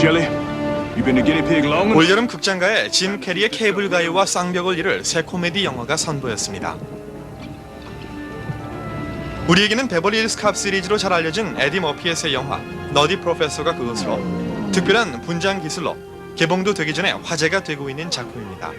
Shelley, you been a guinea pig long enough? 올여름 극장가에 짐 캐리의 케이블 가이와 쌍벽을 이룰 새 코미디 영화가 선보였습니다. 우리에게는 베버리 hills 캅 시리즈로 잘 알려진 에디 머피의 새 영화 너디 프로페서가 그것으로 특별한 분장 기술로 개봉도 되기 전에 화제가 되고 있는 작품입니다.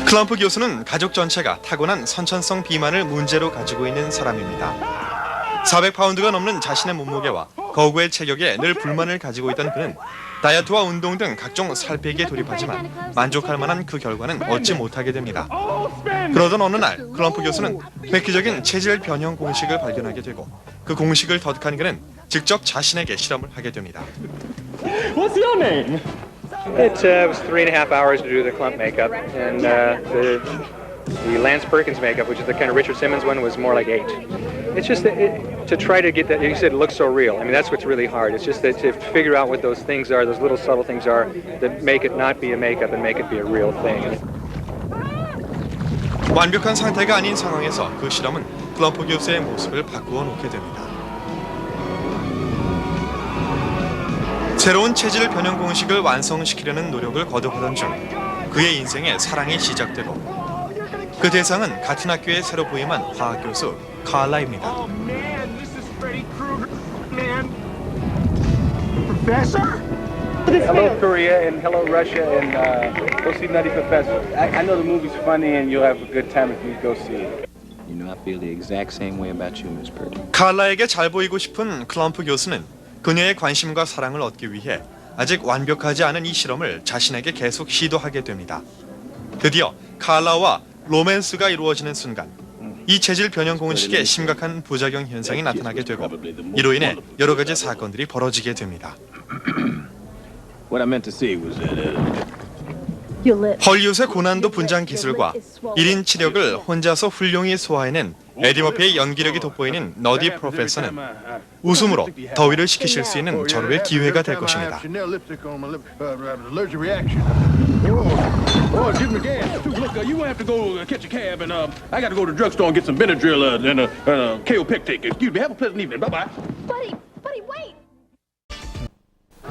클럼프 교수는 가족 전체가 타고난 선천성 비만을 문제로 가지고 있는 사람입니다. 400파운드가 넘는 자신의 몸무게와 거구의 체격에 늘 불만을 가지고 있던 그는 다이어트와 운동 등 각종 살 빼기에 돌입하지만 만족할 만한 그 결과는 얻지 못하게 됩니다. 그러던 어느 날 클럼프 교수는 획기적인 체질 변형 공식을 발견하게 되고 그 공식을 터득한 그는 직접 자신에게 실험을 하게 됩니다. What's your name? It was 3.5 hours to do the clump makeup, and the Lance Perkins makeup, which is the kind of Richard Simmons one, was more like 8. It's just to try to get that. You said it looks so real. I mean, that's what's really hard. It's just that to figure out what those things are, those little subtle things are, that make it not be a makeup and make it be a real thing. 완벽한 상태가 아닌 상황에서 그 실험은 클럼프 교수의 모습을 바꾸어 놓게 됩니다. 새로운 체질 변형 공식을 완성시키려는 노력을 거듭하던 중 그의 인생에 사랑이 시작되고 그 대상은 같은 학교에 새로 부임한 화학 교수 칼라입니다. Hello Korea and hello Russia and go see Nutty Professor. I know the movie's funny and you'll have a good time if you go see it. You know I feel the exact same way about you, Miss Purdy. 칼라에게 잘 보이고 싶은 클럼프 교수는 그녀의 관심과 사랑을 얻기 위해 아직 완벽하지 않은 이 실험을 자신에게 계속 시도하게 됩니다. 드디어 칼라와 로맨스가 이루어지는 순간 이 체질 변형 공식에 심각한 부작용 현상이 나타나게 되고 이로 인해 여러 가지 사건들이 벌어지게 됩니다. 헐리우드의 고난도 분장 기술과 1인 치력을 혼자서 훌륭히 소화해낸 에디 머피의 연기력이 돋보이는 너디 프로페서는 웃음으로 더위를 식히실 수 있는 절호의 기회가 될 것입니다.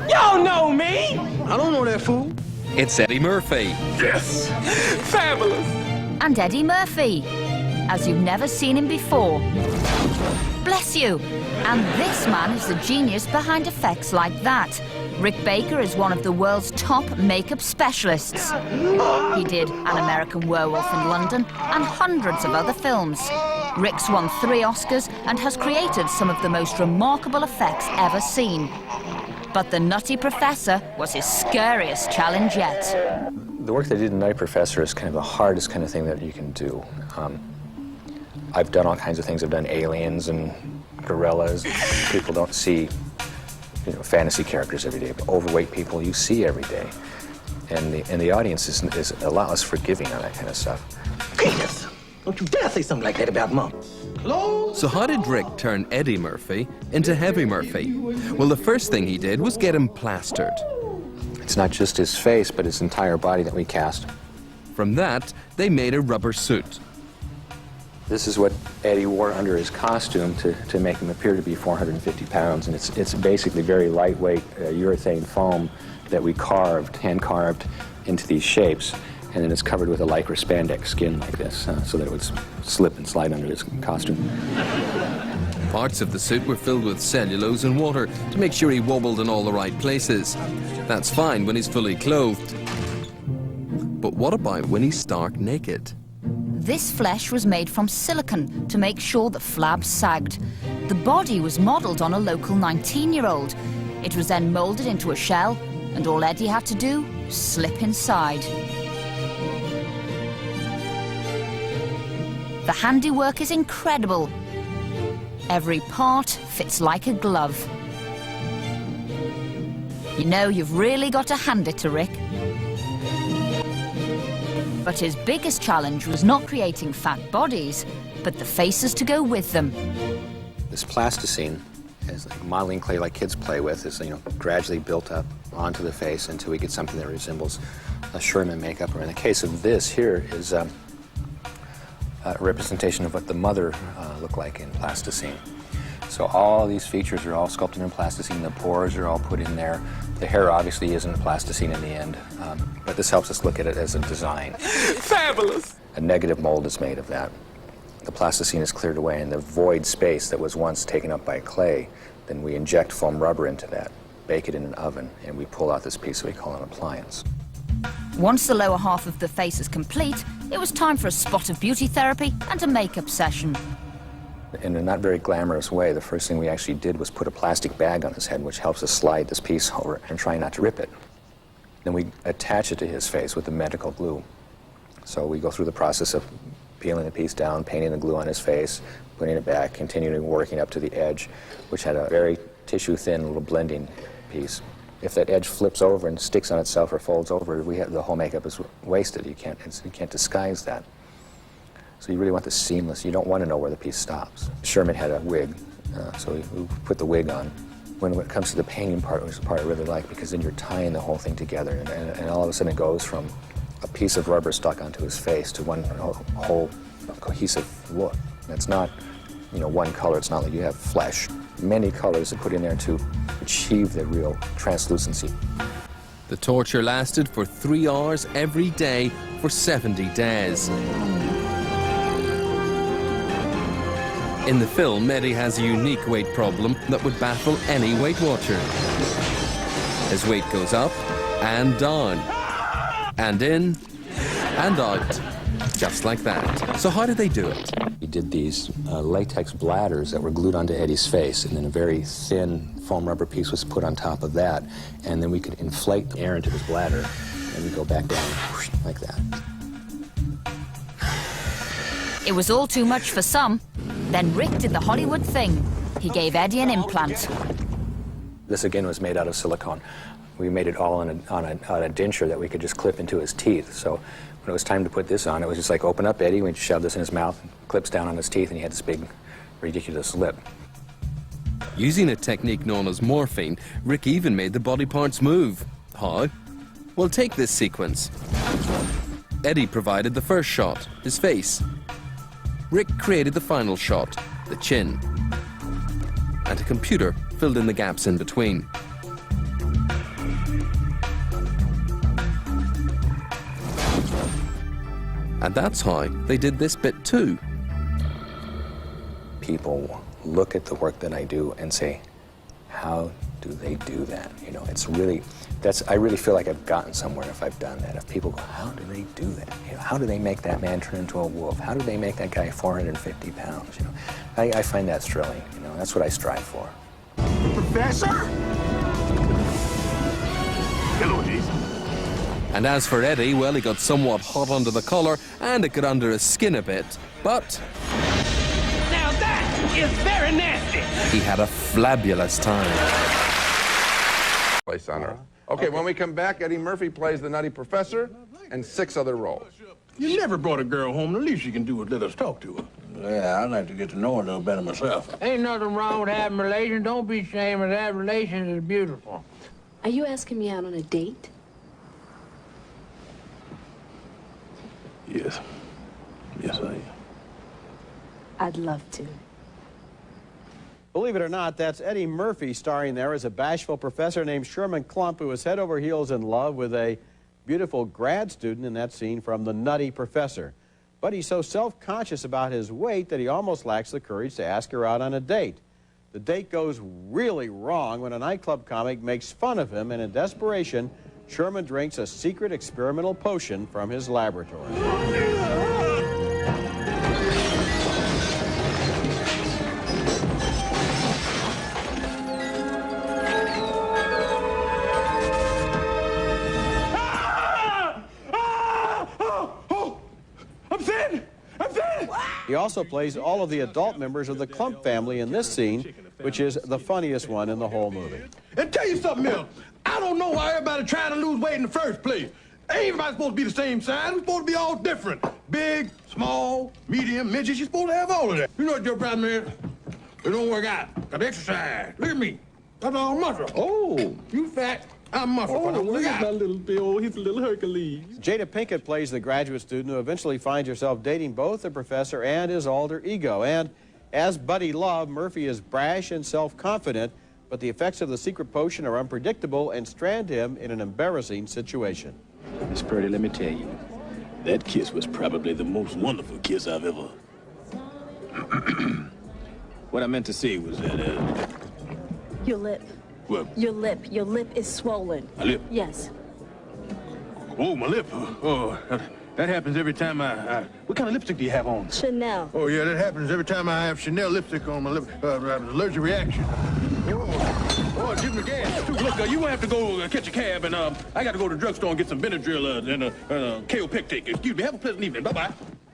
Y'all know me! I don't know that fool. It's Eddie Murphy. Yes! Fabulous! And Eddie Murphy, as you've never seen him before. Bless you! And this man is the genius behind effects like that. Rick Baker is one of the world's top makeup specialists. He did An American Werewolf in London and hundreds of other films. Rick's won 3 Oscars and has created some of the most remarkable effects ever seen. But the Nutty Professor was his scariest challenge yet. The work that I did in Nutty Professor is kind of the hardest kind of thing that you can do. I've done all kinds of things. I've done aliens and gorillas. People don't see, fantasy characters every day, but overweight people you see every day. And the audience is a lot less forgiving on that kind of stuff. Goodness, don't you dare say something like that about Mom. So how did Rick turn Eddie Murphy into Heavy Murphy? Well, the first thing he did was get him plastered. It's not just his face, but his entire body that we cast. From that, they made a rubber suit. This is what Eddie wore under his costume to make him appear to be 450 pounds, and it's basically very lightweight urethane foam that we hand-carved into these shapes, and then it's covered with a lycra spandex skin like this, so that it would slip and slide under his costume. Parts of the suit were filled with cellulose and water to make sure he wobbled in all the right places. That's fine when he's fully clothed. But what about when he's stark naked? This flesh was made from silicone to make sure the flabs sagged. The body was modelled on a local 19-year-old. It was then moulded into a shell, and all Eddie had to do was slip inside. The handiwork is incredible. Every part fits like a glove. You've really got to hand it to Rick. But his biggest challenge was not creating fat bodies, but the faces to go with them. This plasticine, as like modeling clay like kids play with, is gradually built up onto the face until we get something that resembles a Sherman makeup. Or in the case of this here is a representation of what the mother looked like in plasticine. So all these features are all sculpted in plasticine. The pores are all put in there. The hair obviously isn't plasticine in the end, but this helps us look at it as a design. Fabulous! A negative mold is made of that. The plasticine is cleared away, and the void space that was once taken up by clay, then we inject foam rubber into that, bake it in an oven, and we pull out this piece that we call an appliance. Once the lower half of the face is complete, it was time for a spot of beauty therapy and a makeup session. In a not very glamorous way, the first thing we actually did was put a plastic bag on his head, which helps us slide this piece over and try not to rip it. Then we attach it to his face with the medical glue. So we go through the process of peeling the piece down, painting the glue on his face, putting it back, continuing working up to the edge, which had a very tissue-thin little blending piece. If that edge flips over and sticks on itself or folds over, the whole makeup is wasted. You can't disguise that. So you really want this seamless. You don't want to know where the piece stops. Sherman had a wig, so we put the wig on. When it comes to the painting part, which is the part I really like, because then you're tying the whole thing together, and all of a sudden it goes from a piece of rubber stuck onto his face to one whole cohesive look. It's not, one color. It's not like you have flesh. Many colors are put in there to achieve the real translucency. The torture lasted for 3 hours every day for 70 days. In the film, Eddie has a unique weight problem that would baffle any Weight Watcher. His weight goes up and down, and in and out, just like that. So how did they do it? We did these latex bladders that were glued onto Eddie's face, and then a very thin foam rubber piece was put on top of that, and then we could inflate the air into his bladder, and we go back down like that. It was all too much for some. Then Rick did the Hollywood thing. He gave Eddie an implant. This again was made out of silicone. We made it all on a denture that we could just clip into his teeth. So when it was time to put this on, it was just like open up Eddie, we'd shove this in his mouth, clips down on his teeth, and he had this big, ridiculous lip. Using a technique known as morphine, Rick even made the body parts move. How? Well, take this sequence. Eddie provided the first shot, his face. Rick created the final shot, the chin. And a computer filled in the gaps in between. And that's how they did this bit too. People look at the work that I do and say, how do they do that? It's really, I really feel like I've gotten somewhere if I've done that. If people go, how do they do that? How do they make that man turn into a wolf? How do they make that guy 450 pounds? I find that thrilling. That's what I strive for. Professor? Hello, Jesus. And as for Eddie, well, he got somewhat hot under the collar and it got under his skin a bit. But Now that is very nasty. he had a flabulous time. Place on Earth. Okay, when we come back, Eddie Murphy plays the Nutty Professor and 6 other roles. You never brought a girl home. The least you can do is let us talk to her. Yeah, I'd like to get to know her a little better myself. Ain't nothing wrong with having relations. Don't be ashamed of that. Relations is beautiful. Are you asking me out on a date? Yes. Yes, I am. I'd love to. Believe it or not, that's Eddie Murphy starring there as a bashful professor named Sherman Klump, who is head over heels in love with a beautiful grad student in that scene from The Nutty Professor. But he's so self-conscious about his weight that he almost lacks the courage to ask her out on a date. The date goes really wrong when a nightclub comic makes fun of him, and in desperation, Sherman drinks a secret experimental potion from his laboratory. He also plays all of the adult members of the Klump family in this scene, which is the funniest one in the whole movie. And tell you something else. I don't know why everybody trying to lose weight in the first place. Ain't everybody supposed to be the same size. We're supposed to be all different. Big, small, medium, midget. You're supposed to have all of that. You know what your problem is? It don't work out. Got exercise. Look at me. That's all muscle. Oh, you fat. I'm Murphy. Look at my little Bill. He's a little Hercules. Jada Pinkett plays the graduate student who eventually finds herself dating both the professor and his alter ego. And as Buddy Love, Murphy is brash and self-confident, but the effects of the secret potion are unpredictable and strand him in an embarrassing situation. Miss Purdy, let me tell you, that kiss was probably the most wonderful kiss I've ever... What I meant to say was that, Your lip. What? Your lip is swollen. My lip? Yes. Oh, my lip. Oh, that happens every time I... What kind of lipstick do you have on? Chanel. Oh, yeah, that happens every time I have Chanel lipstick on my lip. Allergic reaction. Oh, give me gas. Look, you won't have to go catch a cab, and I got to go to the drugstore and get some Benadryl and Kaopectic. Excuse me. Have a pleasant evening. Bye-bye.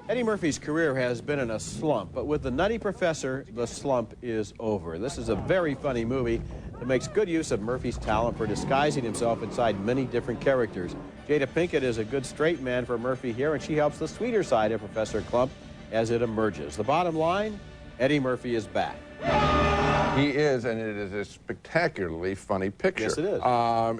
Eddie Murphy's career has been in a slump, but with The Nutty Professor, the slump is over. This is a very funny movie that makes good use of Murphy's talent for disguising himself inside many different characters. Jada Pinkett is a good straight man for Murphy here, and she helps the sweeter side of Professor Klump as it emerges. The bottom line, Eddie Murphy is back. He is, and it is a spectacularly funny picture. Yes, it is.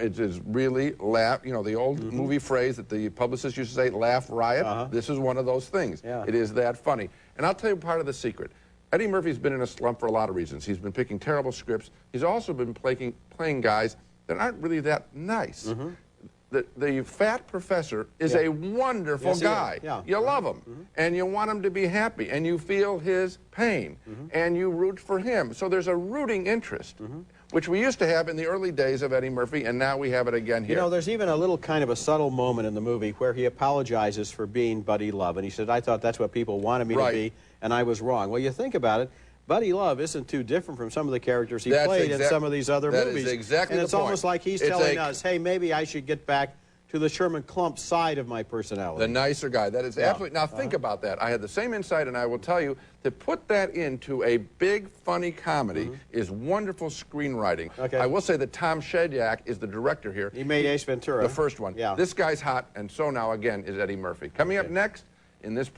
It is really laugh. You know, the old movie phrase that the publicists used to say, laugh riot. This is one of those things. Yeah. It is that funny. And I'll tell you part of the secret. Eddie Murphy's been in a slump for a lot of reasons. He's been picking terrible scripts. He's also been playing guys that aren't really that nice. The fat professor is a wonderful guy. Yeah. You love him, and you want him to be happy, and you feel his pain, and you root for him. So there's a rooting interest, which we used to have in the early days of Eddie Murphy, and now we have it again here. You know, there's even a little kind of a subtle moment in the movie where he apologizes for being Buddy Love, and he said, I thought that's what people wanted me to be, and I was wrong. Well, you think about it, Buddy Love isn't too different from some of the characters he played in some of these other movies. That is exactly and it's the point. almost like he's telling us, hey, maybe I should get back to the Sherman Klump side of my personality. The nicer guy. That is absolutely... Now, think about that. I had the same insight, and I will tell you, to put that into a big, funny comedy is wonderful screenwriting. I will say that Tom Shadyac is the director here. He made Ace Ventura. The first one. This guy's hot, and so now, again, is Eddie Murphy. Coming up next, in this